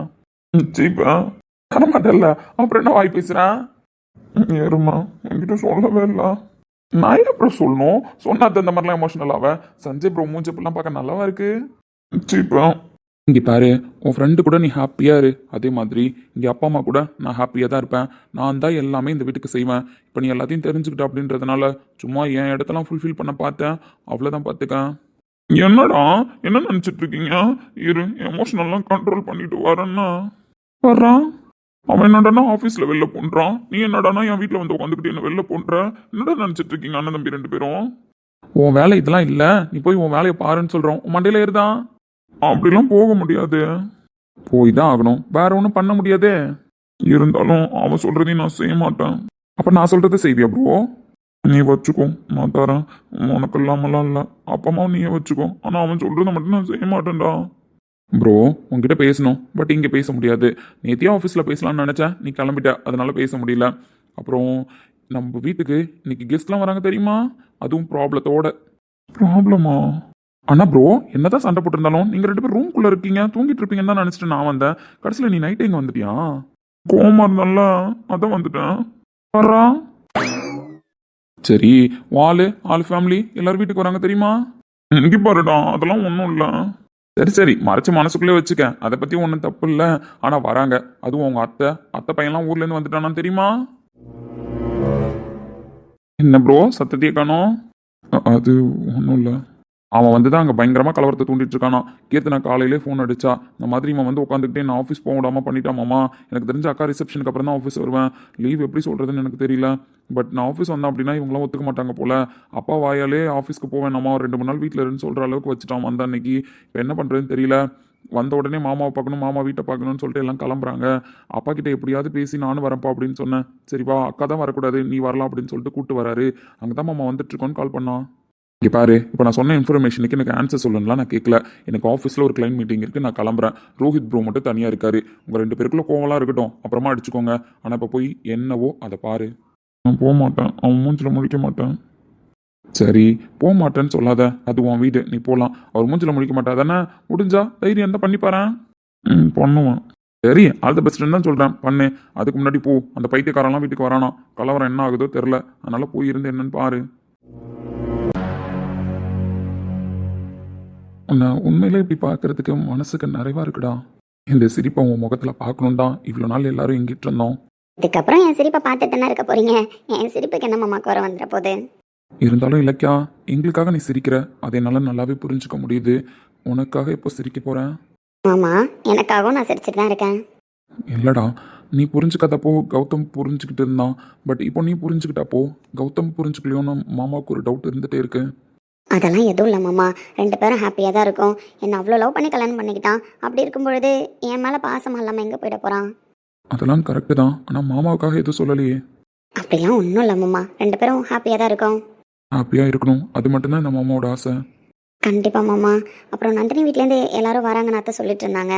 சீப்பா தரமாட்டல்ல. அப்புறம் என்ன வாய் பேசுகிறேன்? ஏறுமா என்கிட்ட சொல்லவே இல்லை. நான் அப்புறம் சொல்லணும், சொன்னா அந்த மாதிரிலாம் எமோஷனல் ஆவேன். சஞ்சய் ப்ரோ மூஞ்சப்பெல்லாம் பார்க்க நல்லாவா இருக்கு? சீப்பா இங்கே பாரு, உன் ஃப்ரெண்டு கூட நீ ஹாப்பியாக இரு. அதே மாதிரி இங்கே அப்பா அம்மா கூட நான் ஹாப்பியாக தான் இருப்பேன். நான் தான் எல்லாமே இந்த வீட்டுக்கு செய்வேன். இப்போ நீ எல்லாத்தையும் தெரிஞ்சுக்கிட்ட அப்படின்றதுனால சும்மா என் இடத்தெல்லாம் ஃபுல்ஃபில் பண்ண பார்த்தேன். அவ்வளோதான் பார்த்துக்கேன். என்னடா என்ன நினச்சிட்டு இருக்கீங்க? இரு எமோஷனல்லாம் கண்ட்ரோல் பண்ணிட்டு வரேன்னா வர்றான். அவன் என்னடானா ஆஃபீஸில் வெளில போன்றான். நீ என்னடானா என் வீட்டில் வந்து உட்காந்துக்கிட்டு என்ன வெளில போன்ற. என்னடா நினச்சிட்டு இருக்கீங்க அண்ணன் தம்பி 2 பேரும்? உன் வேலை இதெல்லாம் இல்லை, நீ போய் உன் வேலையை பாருன்னு சொல்கிறோம். உன் மண்டையில் ஏறுதான்? அப்படிலாம் போக முடியாது. போய் தான் ஆகணும், வேற ஒன்றும் பண்ண முடியாதே. இருந்தாலும் அவன் சொல்றதையும் நான் செய்ய மாட்டேன். அப்போ நான் சொல்றதை செய்வியா ப்ரோ? நீ வச்சுக்கோ, நான் தரேன். உனக்கு இல்லாமலாம் இல்லை, அப்பமா நீயே வச்சுக்கோ. ஆனால் அவன் சொல்றதை மட்டும் நான் செய்ய மாட்டேன்டா. ப்ரோ உங்ககிட்ட பேசணும், பட் இங்கே பேச முடியாது. நேத்தியா ஆஃபீஸில் பேசலாம்னு நினச்சேன், நீ கிளம்பிட்ட, அதனால பேச முடியல. அப்புறம் நம்ம வீட்டுக்கு இன்னைக்கு கெஸ்ட்லாம் வராங்க தெரியுமா? அதுவும் ப்ராப்ளத்தோட. ப்ராப்ளமா? ஆனா ப்ரோ என்னதான் சண்டை போட்டிருந்தாலும் நீங்க 2 பேரும் ரூம்குள்ள இருக்கீங்க தூங்கிட்டு இருப்பீங்கன்னு தான் நினைச்சிட்டு நான் வந்தேன். கடைசியில நீ நைட் இங்க வந்துட்டியா? கோமா இருந்தால அதான் வந்துட்டேன். வர்றா. சரி ஆளு ஆளு ஃபேமிலி எல்லாரும் வீட்டுக்கு வராங்க தெரியுமா? இங்க பாருடா அதெல்லாம் ஒன்றும் இல்லை. சரி சரி மறைச்சு மனசுக்குள்ளே வச்சுக்க, அதை பத்தி ஒன்றும் தப்பு இல்லை. ஆனா வராங்க, அதுவும் உங்க அத்தை அத்தை பையன்லாம் ஊர்ல இருந்து வந்துட்டானா தெரியுமா? என்ன ப்ரோ சத்தத்தையே காணோம்? அது ஒன்றும் இல்லை. அவன் வந்து தான் அங்கே பயங்கரமாக கலவரத்தை தூண்டிட்டு இருக்கானா. கீர்த்தனா காலையிலே ஃபோன் அடிச்சா, இந்த மாதிரி இவன் வந்து உட்காந்துக்கிட்டே நான் ஆஃபீஸ் போக விடாமல் பண்ணிட்டான் மாமா. எனக்கு தெரிஞ்ச அக்கா ரிசப்ஷனுக்கு அப்புறம் தான் ஆஃபீஸ் வருவேன். லீவ் எப்படி சொல்கிறதுன்னு எனக்கு தெரியல. பட் நான் ஆஃபீஸ் வந்தேன் அப்படின்னா இவங்களாம் ஒத்துக்க மாட்டாங்க போல. அப்பா வாயாலே ஆஃபீஸ்க்கு போவேன் நம்ம 2 3 நாள் வீட்டில் இருந்து சொல்கிற அளவுக்கு வச்சுட்டான் வந்த அன்னைக்கு. இப்போ என்ன பண்ணுறதுன்னு தெரியல. வந்த உடனே மாமாவை பார்க்கணும் மாமா வீட்டை பார்க்கணும்னு சொல்லிட்டு எல்லாம் கிளம்புறாங்க. அப்பா கிட்ட எப்படியாவது பேசி நானும் வரப்பா அப்படின்னு சொன்னேன். சரி வா அக்கா தான் வரக்கூடாது நீ வரலாம் அப்படின்னு சொல்லிட்டு கூப்பிட்டு வராரு. அங்கே தான் மாமா வந்துட்டு இருக்கோன்னு கால் பண்ணான். இங்கே பாரு இப்போ நான் சொன்ன இன்ஃபர்மேஷனுக்கு எனக்கு ஆன்சர் சொல்லணும்லாம் நான் கேட்கல. எனக்கு ஆஃபீஸில் ஒரு கிளைண்ட் மீட்டிங் இருக்குது, நான் கிளம்புறேன். ரோஹித் ப்ரோ மட்டும் தனியாக இருக்காரு. உங்கள் 2 பேருக்குள்ள கோவலாம் இருக்கட்டும், அப்புறமா அடிச்சுக்கோங்க. ஆனால் இப்போ போய் என்னவோ அதை பாரு. நான் போக மாட்டேன், அவன் மூஞ்சில் முழிக்க மாட்டேன். சரி போக மாட்டேன்னு சொல்லாத, அது உன் வீடு, நீ போகலாம். அவர் மூஞ்சில் முழிக்க மாட்டா தானே? முடிஞ்சா தைரியம் இருந்தால் பண்ணி பாரு. பண்ணுவான். சரி ஆல் த பெஸ்ட்னு தான் சொல்கிறேன், பண்ணு. அதுக்கு முன்னாடி போ, அந்த பைத்தியக்காரெல்லாம் வீட்டுக்கு வரானா. கலவரம் என்ன ஆகுதோ தெரில, அதனால போய் இருந்து என்னன்னு பாரு. உன்னை உண்மையிலே இப்படி பார்க்கறதுக்கு மனசுக்கு நிறைவா இருக்குடா. இந்த சிரிப்பை உன் முகத்தில் பார்க்கணும் தான் இவ்வளோ நாள் எல்லாரும் எங்கிட்டு இருந்தோம். இதுக்கப்புறம் என் சிரிப்பை பார்த்துட்டு தானே இருக்க போறீங்க. என் சிரிப்புக்கு என்ன மாமா குறை வந்துட போகுது? இருந்தாலும் இலக்கியா, எங்களுக்காக நீ சிரிக்கிற, அதை என்னால் நல்லாவே புரிஞ்சுக்க முடியுது. உனக்காக இப்போ சிரிக்க போகிறேன். மாமா எனக்காகவும் நான் சிரிச்சுட்டு தான் இருக்கேன். இல்லைடா, நீ புரிஞ்சுக்காதப்போ கௌதம் புரிஞ்சுக்கிட்டு இருந்தான். பட் இப்போ நீ புரிஞ்சுக்கிட்டப்போ கௌதம் புரிஞ்சுக்கலையோன்னு மாமாவுக்கு ஒரு டவுட் இருந்துகிட்டே இருக்கு. அதெல்லாம் எதுவும் இல்லை மாமா, 2 பேரும் ஹாப்பியாக தான் இருக்கும். என்னை அவ்வளோ லவ் பண்ணி கல்யாணம் பண்ணிக்கிட்டான். அப்படி இருக்கும் பொழுது என் மேலே பாசம் இல்லாமல் எங்கே போயிட போகிறான்? அதெல்லாம் கரெக்டு தான், ஆனால் மாமாவுக்காக எதுவும் சொல்லலையே. அப்படிலாம் ஒன்றும் இல்லை மாமா, 2 பேரும் ஹாப்பியாக தான் இருக்கோம். ஹாப்பியாக இருக்கணும், அது மட்டும்தான் இந்த மாமாவோட ஆசை. கண்டிப்பாக மாமா. அப்புறம் நந்தினி வீட்டிலேருந்து எல்லாரும் வராங்கன்னு அத்தை சொல்லிட்டு இருந்தாங்க.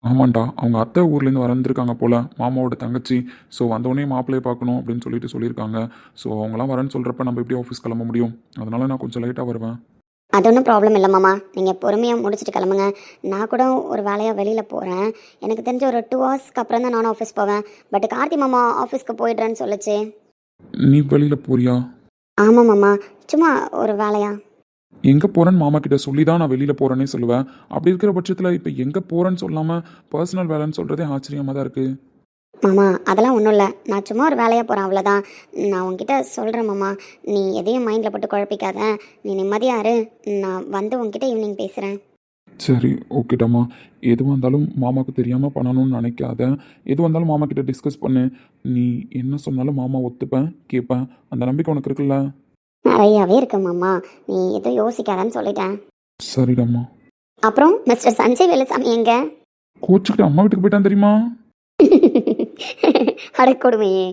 ஆமாண்டா, அவங்க அத்தை ஊர்லேருந்து வந்திருக்காங்க போல, மாமாவோட தங்கச்சி. ஸோ வந்தோடனே மாப்பிள்ளையை பார்க்கணும் அப்படின்னு சொல்லியிருக்காங்க. ஸோ அவங்களாம் வரேன்னு சொல்கிறப்ப நம்ம எப்படி ஆஃபீஸ் கிளம்ப முடியும்? அதனால நான் கொஞ்சம் லேட்டாக வருவேன். அது ஒன்றும் ப்ராப்ளம் இல்லை மாமா, நீங்கள் பொறுமையாக முடிச்சுட்டு கிளம்புங்க. நான் கூட ஒரு வேலையாக வெளியில் போகிறேன். எனக்கு தெரிஞ்ச ஒரு 2 ஹவர்ஸ்க்கு அப்புறம் தான் நானும் ஆஃபீஸ் போவேன். பட் கார்த்தி மாமா ஆஃபீஸ்க்கு போயிடுறேன்னு சொல்லுச்சு. நீ வெளியில் போறியா? ஆமாம் மாமா, சும்மா ஒரு வேலையா. எங்கே போகிறேன்னு மாமா கிட்ட சொல்லி தான் நான் வெளியில் போகிறேன்னே சொல்லுவேன். அப்படி இருக்கிற பட்சத்தில் இப்போ எங்கே போகிறேன்னு சொல்லாமல் பர்சனல் வேலைன்னு சொல்கிறதே ஆச்சரியமாக தான் இருக்குது. மாமா அதெல்லாம் ஒன்றும் இல்லை, நான் சும்மா ஒரு வேலையாக போகிறேன் அவ்வளோதான். நான் உங்ககிட்ட சொல்கிறேன் மாமா, நீ எதையும் மைண்டில் போட்டு குழப்பிக்காத. நீ நிம்மதியாக இரு. நான் வந்து உங்ககிட்ட ஈவினிங் பேசுகிறேன். சரி ஓகேடாம்மா. எதுவாக இருந்தாலும் மாமாவுக்கு தெரியாமல் பண்ணணும்னு நினைக்காத. எதுவாக இருந்தாலும் மாமா கிட்ட டிஸ்கஸ் பண்ணு. நீ என்ன சொன்னாலும் மாமா ஒத்துப்பேன் கேட்பேன். அந்த நம்பிக்கை உனக்கு இருக்குல்ல? நிறையாவே இருக்கு மாமா, நீ எதுவும் யோசிக்காதன்னு சொல்லிட்டேன். சரிடாம்மா. அப்புறம் மிஸ்டர் சஞ்சய் வேலுசாமி எங்க? கோச்சுக்கிட்டு அம்மா வீட்டுக்கு போயிட்டான் தெரியுமா? அடக்கொடுமையே.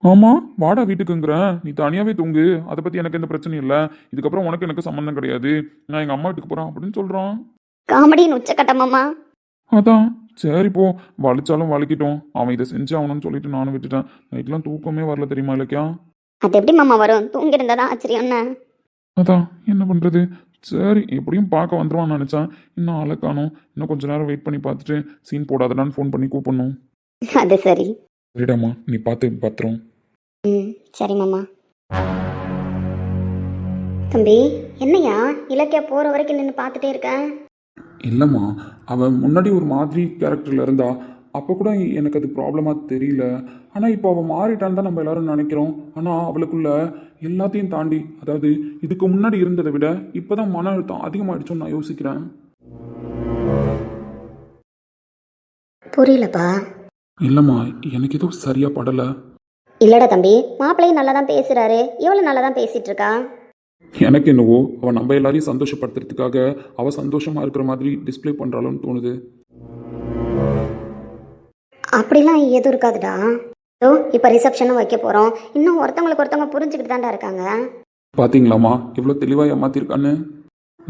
ஆமாம் வாடா வீட்டுக்குங்கிறேன், நீ தனியாகவே தூங்கு, அதை பற்றி எனக்கு எந்த பிரச்சனையும் இல்லை. இதுக்கப்புறம் உனக்கு எனக்கு சம்மந்தம் கிடையாது. நான் எங்கள் அம்மா வீட்டுக்கு போகிறேன் அப்படின்னு சொல்கிறான். காமெடியின் உச்சக்கட்டம் மாமா. அதான் சரி போ, வலிச்சாலும் வலிக்கிட்டோம். அவன் இதை செஞ்சு ஆகணும்னு சொல்லிட்டு நானும் விட்டுட்டேன். நைட்லாம் தூக்கமே வரல தெரியுமா இலக்கியா? அது எப்படி மாமா வரும்? தூங்கியிருந்தா தான் ஆச்சரியம்னு. அதான் என்ன பண்ணுறது. சரி எப்படியும் பார்க்க வந்துடுவான்னு நினச்சேன். இன்னும் ஆளை காணோம். இன்னும் கொஞ்ச நேரம் வெயிட் பண்ணி பார்த்துட்டு சீன் போடாதடான்னு ஃபோன் பண்ணி கூப்பிடணும். அது சரி. சரிடாம்மா, நீ பார்த்து பத்திரம். ம் சரி மாமா. தம்பி என்னையா இலக்கியா போகிற வரைக்கும் நின்று பார்த்துட்டே இருக்கேன்? இல்லைம்மா, அவன் முன்னாடி ஒரு மாதிரி கேரக்டரில் இருந்தா, அப்போ கூட எனக்கு அது ப்ராப்ளமாக தெரியல. ஆனால் இப்போ அவள் மாறிட்டான்னு தான் நம்ம எல்லாரும் நினைக்கிறோம். ஆனால் அவளுக்குள்ள எல்லாத்தையும் தாண்டி, அதாவது இதுக்கு முன்னாடி இருந்ததை விட இப்போ தான் மன அழுத்தம் அதிகமாகிடுச்சோன்னு நான் யோசிக்கிறேன். புரியலப்பா. இல்லைம்மா, எனக்கு எதுவும் சரியாக படலை. இல்லடா தம்பி, மாப்பிள்ளையும் நல்லா தான் பேசுகிறாரு, எவ்வளோ நல்லா தான் பேசிகிட்டு இருக்கா. எனக்கு என்னவோ அவன் நம்ம எல்லாரையும் சந்தோஷப்படுத்துறதுக்காக அவள் சந்தோஷமாக இருக்கிற மாதிரி டிஸ்பிளே பண்ணுறாளோன்னு தோணுது. அப்படிலாம் எதுவும் இருக்காதுடா. ஓ இப்போ ரிசப்ஷனும் வைக்க போகிறோம். இன்னும் ஒருத்தவங்களுக்கு ஒருத்தவங்க புரிஞ்சுக்கிட்டு தான்டா இருக்காங்க. பார்த்தீங்களாம்மா எவ்வளோ தெளிவாக ஏமாத்திருக்கான்னு?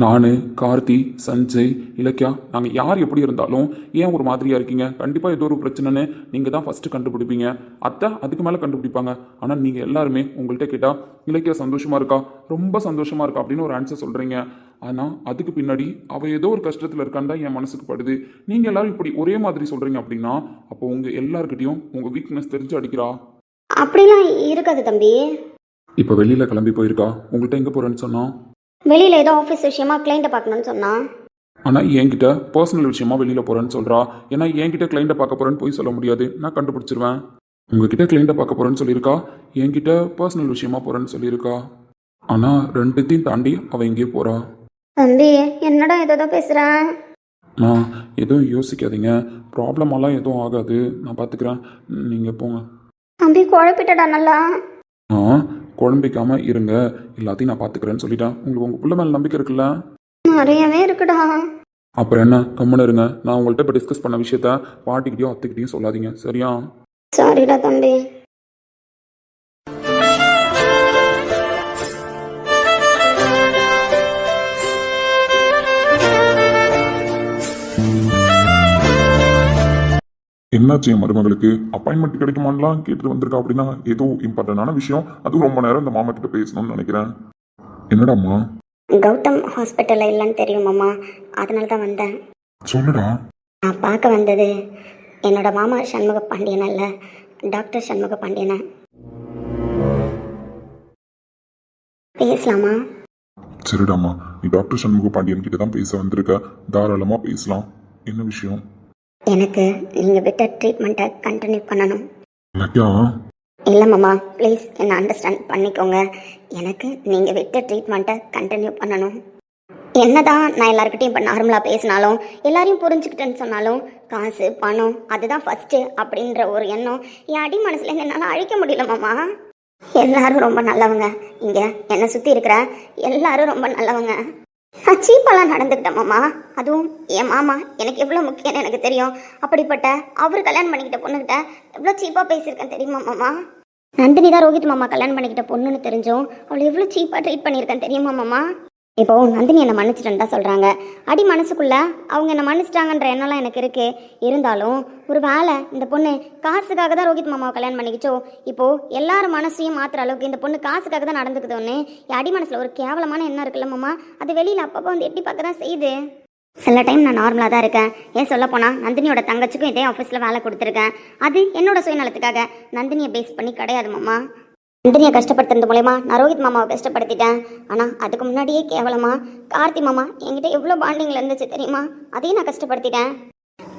நான், கார்த்தி, சஞ்சய், இலக்கியா, நாங்கள் யார் எப்படி இருந்தாலும் ஏன் ஒரு மாதிரியாக இருக்கீங்க? கண்டிப்பாக ஏதோ ஒரு பிரச்சனைன்னு நீங்கள் தான் ஃபஸ்ட்டு கண்டுபிடிப்பீங்க. அத்தை அதுக்கு மேலே கண்டுபிடிப்பாங்க. ஆனால் நீங்கள் எல்லாருமே உங்கள்கிட்ட கேட்டால் இலக்கியா சந்தோஷமாக இருக்கா, ரொம்ப சந்தோஷமாக இருக்கா அப்படின்னு ஒரு ஆன்சர் சொல்கிறீங்க. ஆனால் அதுக்கு பின்னாடி அவள் ஏதோ ஒரு கஷ்டத்தில் இருக்கான்னு தான் என் மனசுக்கு படுது. நீங்கள் எல்லாரும் இப்படி ஒரே மாதிரி சொல்கிறீங்க அப்படின்னா அப்போ உங்கள் எல்லாருக்கிட்டையும் உங்கள் வீக்னஸ் தெரிஞ்சு அடிக்கிறா. அப்படிலாம் இருக்காது தம்பி. இப்போ வெளியில் கிளம்பி போயிருக்கா. உங்கள்கிட்ட எங்கே போகிறேன்னு சொன்னா? வெளியில் ஏதோ ஆஃபீஸ் விஷயமா கிளைண்ட்டை பார்க்கணும்னு சொன்னான். ஆனால் என்கிட்ட பர்சனல் விஷயமா வெளியில் போகிறேன்னு சொல்கிறா. ஏன்னா என்கிட்ட கிளைண்ட்டை பார்க்க போகிறேன்னு போய் சொல்ல முடியாது, நான் கண்டுபிடிச்சிருவேன். உங்ககிட்ட கிளைண்ட்டை பார்க்க போகிறேன்னு சொல்லியிருக்கா, என்கிட்ட பர்சனல் விஷயமா போகிறேன்னு சொல்லியிருக்கா. ஆனால் ரெண்டுத்தையும் தாண்டி அவள் எங்கேயோ போகிறா. தம்பி என்னடா ஏதோ பேசுகிறேன். நான் எதுவும் யோசிக்காதீங்க, ப்ராப்ளமெல்லாம் எதுவும் ஆகாது, நான் பார்த்துக்கிறேன், நீங்கள் போங்க. தம்பி குழப்பிட்டடா நல்லா. குழம்பிக்காம இருங்க, எல்லாத்தையும் நான் பார்த்துக்கிறேன்னு சொல்லிட்டேன். உங்களுக்கு உங்கள் பிள்ளை மேலே நம்பிக்கை இருக்குல்ல? நிறையவே இருக்குடா. அப்புறம் என்ன, கம்முன்னு இருங்க. நான் உங்கள்கிட்ட இப்போ டிஸ்கஸ் பண்ண விஷயத்த பாட்டிக்கிட்டையும் அத்தைக்கிட்டையும் சொல்லாதீங்க, சரியா? சாரிடா தம்பி. என்னாச்சு என் மருமகளுக்கு? அப்பாயின்மெண்ட் கிடைக்குமான்லாம் கேட்டு வந்திருக்கா அப்படின்னா ஏதோ இம்பார்ட்டண்டான விஷயம். அதுவும் ரொம்ப நேரம் இந்த மாமா கிட்ட பேசணும்னு நினைக்கிறேன். என்னடாம்மா? கௌதம் ஹாஸ்பிட்டலில் இல்லைன்னு தெரியுமாம்மா, அதனால தான் வந்தேன். சொல்லுடா. நான் பார்க்க வந்தது என்னோட மாமா சண்முக பாண்டியன் அல்ல, டாக்டர் சண்முக பாண்டியனை. பேசலாமா? சரிடாம்மா, நீ டாக்டர் சண்முக பாண்டியன் கிட்ட தான் பேச வந்திருக்க, தாராளமாக பேசலாம். என்ன விஷயம்? எனக்கு நீங்கள் விட்ட ட்ரீட்மெண்ட்டை கண்டினியூ பண்ணணும். இலக்கியா. இல்லை மாமா, ப்ளீஸ் என்னை அண்டர்ஸ்டாண்ட் பண்ணிக்கோங்க. எனக்கு நீங்கள் விட்ட ட்ரீட்மெண்ட்டை கண்டினியூ பண்ணணும். என்னதான் நான் எல்லாருக்கிட்டையும் இப்போ நார்மலாக பேசினாலும் எல்லாரையும் புரிஞ்சுக்கிட்டேன்னு சொன்னாலும் காசு பணம் அதுதான் ஃபஸ்ட்டு அப்படின்ற ஒரு எண்ணம் என் அடி மனசில் என்னால் அழிக்க முடியல மாமா. எல்லாரும் ரொம்ப நல்லவங்க, இங்கே என்னை சுற்றி இருக்கிற எல்லாரும் ரொம்ப நல்லவங்க. நான் சீப்பாலாம் நடந்துக்கிட்டேன் மாமா. அதுவும் என் மாமா எனக்கு எவ்வளோ முக்கியம்னு எனக்கு தெரியும். அப்படிப்பட்ட அவர் கல்யாணம் பண்ணிக்கிட்ட பொண்ணுக்கிட்ட எவ்வளோ சீப்பாக பேசியிருக்கேன் தெரியுமா மாமா? நந்தினி தான் ரோஹித் மாமா கல்யாணம் பண்ணிக்கிட்ட பொண்ணுன்னு தெரிஞ்சும் அவளை எவ்வளோ சீப்பாக ட்ரீட் பண்ணியிருக்கேன் தெரியுமா மாமா? இப்போ நந்தினி என்னை மன்னிச்சிட்டேன்னு தான் சொல்கிறாங்க. அடி மனசுக்குள்ளே அவங்க என்னை மன்னிச்சிட்டாங்கன்ற எண்ணம்லாம் எனக்கு இருக்குது. இருந்தாலும் ஒரு வேளை இந்த பொண்ணு காசுக்காக தான் ரோஹித் மாமாவை கல்யாணம் பண்ணிக்கிச்சோ, இப்போது எல்லாரும் மனசையும் மாற்றுற அளவுக்கு இந்த பொண்ணு காசுக்காக தான் நடந்துக்குதோன்னு என் அடி மனசில் ஒரு கேவலமான எண்ணம் இருக்குல்ல மாமா, அது வெளியில் அப்பப்போ வந்து எட்டி பார்க்க தான் செய்யுது. சில டைம் நான் நார்மலாக தான் இருக்கேன். ஏன் சொல்ல போனால் நந்தினியோட தங்கச்சிக்கும் இதே ஆஃபீஸில் வேலை கொடுத்துருக்கேன். அது என்னோட சுயநலத்துக்காக, நந்தினியை பேஸ் பண்ணி கிடையாது மாமா. நந்தினியை கஷ்டப்படுத்துறது மூலயமா நான் ரோஹித் மாமாவை கஷ்டப்படுத்திட்டேன். ஆனால் அதுக்கு முன்னாடியே கேவலமாக கார்த்தி மாமா என்கிட்ட எவ்வளோ பாண்டிங்கில் இருந்துச்சு தெரியுமா, அதையும் நான் கஷ்டப்படுத்திட்டேன்.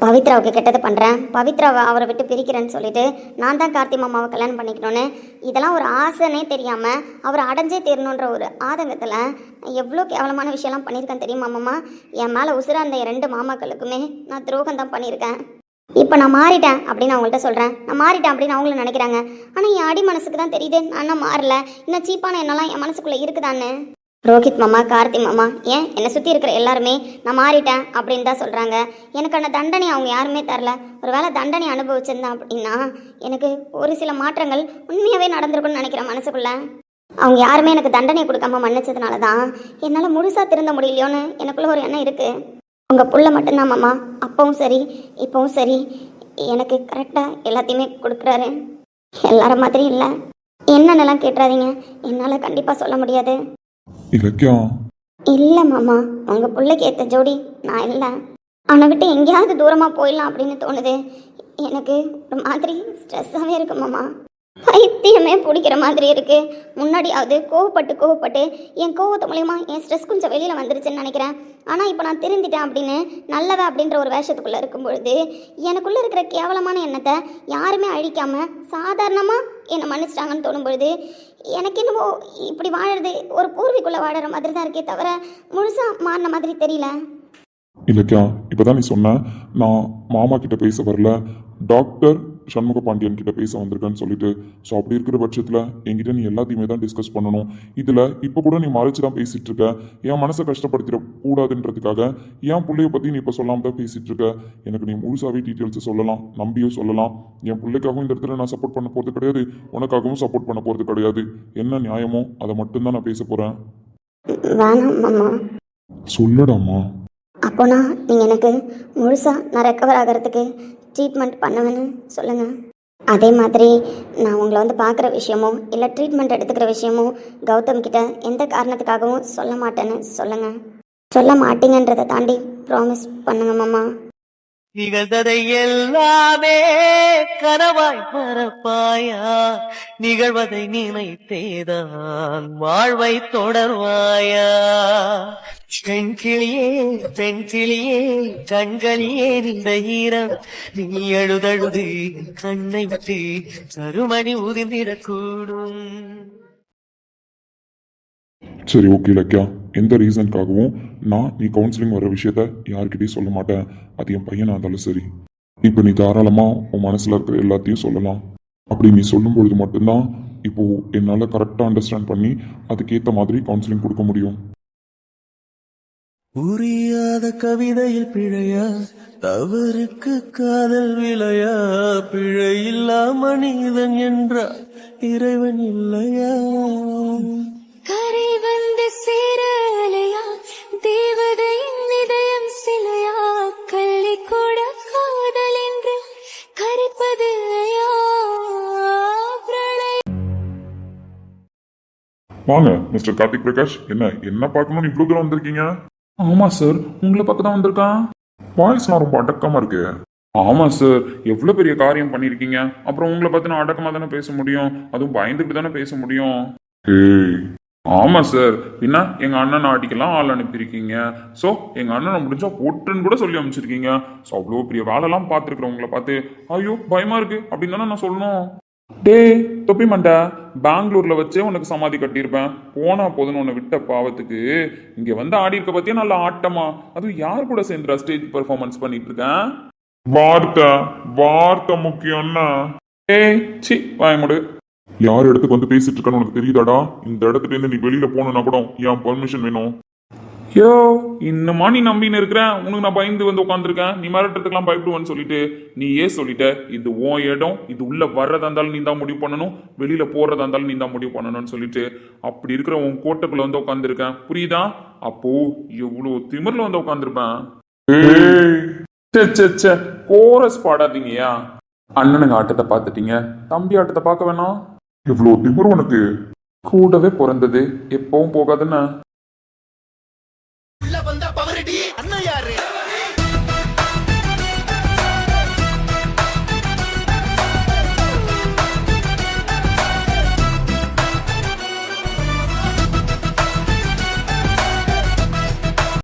பவித்ராவுக்கு கெட்டது பண்ணுறேன், பவித்ராவை அவரை விட்டு பிரிக்கிறேன்னு சொல்லிட்டு நான் தான் கார்த்தி மாமாவை கல்யாணம் பண்ணிக்கணும்னு இதெல்லாம் ஒரு ஆசைனே தெரியாமல் அவரை அடைஞ்சே தீரணுன்ற ஒரு ஆதங்கத்தில் எவ்வளோ கேவலமான விஷயம்லாம் பண்ணியிருக்கேன் தெரியுமா மாமா? என் மேலே உசுர அந்த 2 மாமாக்களுக்குமே நான் துரோகம் தான் பண்ணியிருக்கேன். இப்போ நான் மாறிட்டேன் அப்படின்னு அவங்கள்ட்ட சொல்கிறேன், நான் மாறிட்டேன் அப்படின்னு அவங்களும் நினைக்கிறாங்க. ஆனால் என் அடி மனசுக்கு தான் தெரியுது நான் மாறல, இன்னும் சீப்பான என்னெல்லாம் என் மனசுக்குள்ளே இருக்குதான்னு. ரோஹித் மாமா, கார்த்தி மாமா, ஏன் என்னை சுற்றி இருக்கிற எல்லாருமே நான் மாறிட்டேன் அப்படின்னு தான் சொல்கிறாங்க. எனக்கான தண்டனை அவங்க யாருமே தரல. ஒரு வேளை தண்டனை அனுபவிச்சிருந்தேன் அப்படின்னா எனக்கு ஒரு சில மாற்றங்கள் உண்மையாகவே நடந்திருக்குன்னு நினைக்கிறேன் மனசுக்குள்ளே. அவங்க யாருமே எனக்கு தண்டனை கொடுக்காம மன்னிச்சதுனால தான் என்னால் முழுசாக திருந்த முடியலையோன்னு எனக்குள்ளே ஒரு எண்ணம் இருக்குது. உங்கள் புள்ள மட்டும்தான் மாமா, அப்பவும் சரி இப்போவும் சரி எனக்கு கரெக்டாக எல்லாத்தையுமே கொடுக்குறாரு. எல்லார மாதிரி இல்லை, என்னென்னலாம் கேட்டுறாதீங்க, என்னால் கண்டிப்பாக சொல்ல முடியாது. இலக்கியா. இல்லை மாமா, உங்கள் பிள்ளைக்கு ஏற்ற ஜோடி நான் இல்லை. அவனை விட்டு எங்கேயாவது தூரமாக போயிடலாம் அப்படின்னு தோணுது. எனக்கு ஒரு மாதிரி ஸ்ட்ரெஸ்ஸாகவே இருக்கு மாமா. பைத்தியமே பிடிக்கிற மாதிரி இருக்கு. முன்னாடியாவது கோவப்பட்டு என் கோவத்து மூலியமா என் ஸ்ட்ரெஸ் கொஞ்சம் வெளியில் வந்துருச்சுன்னு நினைக்கிறேன். ஆனால் இப்போ நான் திருந்திட்டேன் அப்படின்னு நல்லவ அப்படின்ற ஒரு வேஷத்துக்குள்ளே இருக்கும் பொழுது எனக்குள்ளே இருக்கிற கேவலமான எண்ணத்தை யாருமே அழிக்காமல் சாதாரணமாக என்னை மன்னிச்சிட்டாங்கன்னு தோணும் பொழுது எனக்கு என்னவோ இப்படி வாழறது ஒரு பூர்வீக்குள்ளே வாழற மாதிரி தான் இருக்கே தவிர முழுசாக மாறின மாதிரி தெரியல. இலக்கியா, இப்போதான் நீ சொன்ன நான் மாமா கிட்ட பேச வரல, டாக்டர் சண்முக பாண்டியன் கிட்ட பேச வந்திருக்கேன்னு சொல்லிட்டு. ஸோ அப்படி இருக்கிற பட்சத்தில் என்கிட்ட நீ எல்லாத்தையுமே தான் டிஸ்கஸ் பண்ணணும். இதில் இப்போ கூட நீ மறைச்சு தான் பேசிட்டு இருக்க. என் மனசை கஷ்டப்படுத்திட கூடாதுன்றதுக்காக என் பிள்ளைய பற்றி நீ இப்போ சொல்லாமல் தான் பேசிட்டு இருக்க. எனக்கு நீ முழுசாவே டீட்டெயில்ஸ் சொல்லலாம், நம்பியும் சொல்லலாம். என் பிள்ளைக்காகவும் இந்த இடத்துல நான் சப்போர்ட் பண்ண போகிறது கிடையாது, உனக்காகவும் சப்போர்ட் பண்ண போகிறது கிடையாது. என்ன நியாயமோ அதை மட்டும்தான் நான் பேச போகிறேன். வேணாம் மாமா. சொல்லடாமா. அப்போனா நீங்கள் எனக்கு முழுசாக நான் ரெக்கவர் ஆகிறதுக்கு ட்ரீட்மெண்ட் பண்ணுவேன்னு சொல்லுங்கள். அதே மாதிரி நான் உங்களை வந்து பார்க்குற விஷயமோ இல்லை ட்ரீட்மெண்ட் எடுத்துக்கிற விஷயமோ கௌதம் கிட்ட எந்த காரணத்துக்காகவும் சொல்ல மாட்டேன்னு சொல்லுங்கள். சொல்ல மாட்டீங்கன்றதை தாண்டி ப்ராமிஸ் பண்ணுங்க மாமா. நிகழ்ந்ததை எல்லாமே கனவாய் மறப்பாயா, நிகழ்வதை நினைத்தேதான் வாழ்வை தொடர்வாயா. பெண் கிளியே பெண் கிளியே கண்களியே இந்த ஈரம், நீ எழுதழுது கண்ணை விட்டு கருமணி உதிர்ந்திடக்கூடும். சரி, ஓகே இலக்கியா. எந்த ரீசனுக்காகவும் நீ கவுன்சிலிங் வர விஷயத்த யார்கிட்டயும் சொல்ல மாட்டேன். அது என் பையனாக இருந்தாலும் சரி. இப்போ நீ தாராளமாக உன் மனசில் இருக்கிற எல்லாத்தையும் சொல்லலாம். அப்படி நீ சொல்லும் பொழுது மட்டும்தான் இப்போ என்னால் கரெக்டாக அண்டர்ஸ்டாண்ட் பண்ணி அதுக்கேற்ற மாதிரி கவுன்சிலிங் கொடுக்க முடியும். புரியாத கவிதையில் பிழையா, தவறுக்கு காதல் விளையா, பிழையில்லா மனிதன் என்றால் இறைவன் இல்லையா. கரை வந்து சேரலையா, தேவதையின் இதயம் சிலையா, கள்ளி கூட காதல் என்று கரைப்பது ஐயா. வாங்க மிஸ்டர் கார்த்திக் பிரகாஷ். என்ன பார்க்கணும்னு இவ்வளோ தூரம் வந்திருக்கீங்க? ஆமா சார், உங்களை பக்கம் தான் வந்திருக்கான். வாய்ஸ்லாம் ரொம்ப அடக்கமாக இருக்கு. ஆமா சார், எவ்வளவு பெரிய காரியம் பண்ணிருக்கீங்க. அப்புறம் உங்களை பார்த்து நான் அடக்கமா தானே பேச முடியும், அதுவும் பயந்துட்டு தானே பேச முடியும். ஏய், ஆமா சார், பின்ன எங்க அண்ணனை அடிக்கலாம் ஆள் அனுப்பியிருக்கீங்க. ஸோ எங்க அண்ணனை முடிஞ்சா போட்டுன்னு கூட சொல்லி அனுப்பிச்சிருக்கீங்க. ஸோ அவ்வளோ பெரிய வேலைலாம் பார்த்துருக்குறேன் உங்களை பார்த்து. ஐயோ பயமா இருக்கு அப்படின்னு தானே நான் சொல்லணும். டேய் தொப்பி மண்டை, பெங்களூர்ல வச்சே உனக்கு சமாதி கட்டியிருப்பேன். போனா போதுன்னு உன்னை விட்ட பாவத்துக்கு இங்க வந்து ஆடி இருக்க பத்தியா நல்ல ஆட்டமா, அதுவும் யார் கூட சேர்ந்துடா ஸ்டேஜ் பெர்ஃபார்மன்ஸ் பண்ணிட்டு இருக்கேன். வார்த்தை முக்கியம்னா. ஏய் சி வாயமுடு. யார் இடத்துக்கு வந்து பேசிட்டு இருக்கான்னு உனக்கு தெரியுதாடா? இந்த இடத்துல இருந்து நீ வெளியில போகணும்னா கூட என் பெர்மிஷன் வேணும். யோ இன்னுமா நீ நம்பின்னு இருக்கிற? உனக்கு நான் பயந்து வந்து உட்காந்துருக்கேன். நீ மிரட்டுறதுக்கெல்லாம் பயப்படுவேன்னு சொல்லிட்டு நீ ஏன் சொல்லிட்ட? இது உன் இடம், இது உள்ள வர்றதா இருந்தாலும் நீ தான் முடிவு பண்ணணும், வெளியில போறதா இருந்தாலும் நீ தான் முடிவு பண்ணணும்னு சொல்லிட்டு அப்படி இருக்கிற உன் கோட்டைக்குள்ள வந்து உட்காந்துருக்கேன். புரியுதா? அப்போ எவ்வளவு திமிர்ல வந்து உட்காந்துருப்பேன். கோரஸ் பாடாதீங்கயா. அண்ணனுங்க ஆட்டத்தை பார்த்துட்டீங்க, தம்பி ஆட்டத்தை பார்க்க வேணாம். இவ்வளோ திமிரு உனக்கு? கூடவே பிறந்தது எப்பவும் போகாதுன்னு